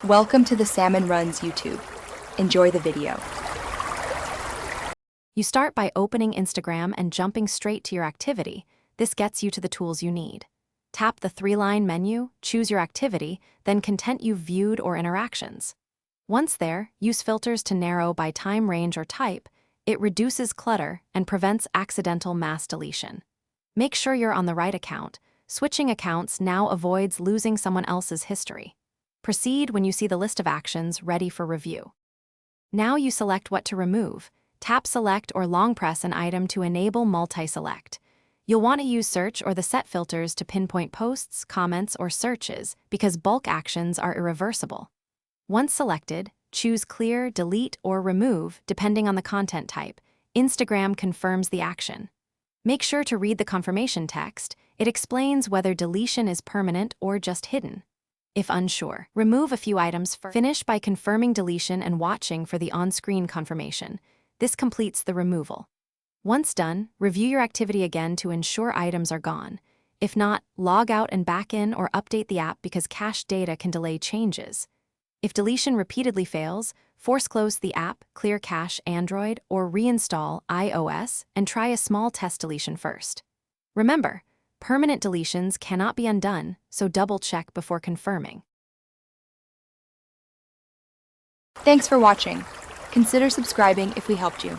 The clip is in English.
Welcome to the Salmon Runs YouTube. Enjoy the video. You start by opening Instagram and jumping straight to your activity. This gets you to the tools you need. Tap the three-line menu, choose your activity, then content you've viewed or interactions. Once there, use filters to narrow by time range or type. It reduces clutter and prevents accidental mass deletion. Make sure you're on the right account. Switching accounts now avoids losing someone else's history. Proceed when you see the list of actions ready for review. Now you select what to remove. Tap Select or long press an item to enable multi-select. You'll want to use search or the set filters to pinpoint posts, comments, or searches because bulk actions are irreversible. Once selected, choose Clear, Delete, or Remove depending on the content type. Instagram confirms the action. Make sure to read the confirmation text. It explains whether deletion is permanent or just hidden. If unsure, remove a few items first. Finish by confirming deletion and watching for the on-screen confirmation. This completes the removal. Once done, review your activity again to ensure items are gone. If not, log out and back in or update the app because cached data can delay changes. If deletion repeatedly fails, force close the app, clear cache Android, or reinstall iOS and try a small test deletion first. Remember, permanent deletions cannot be undone, so double-check before confirming. Thanks for watching. Consider subscribing if we helped you.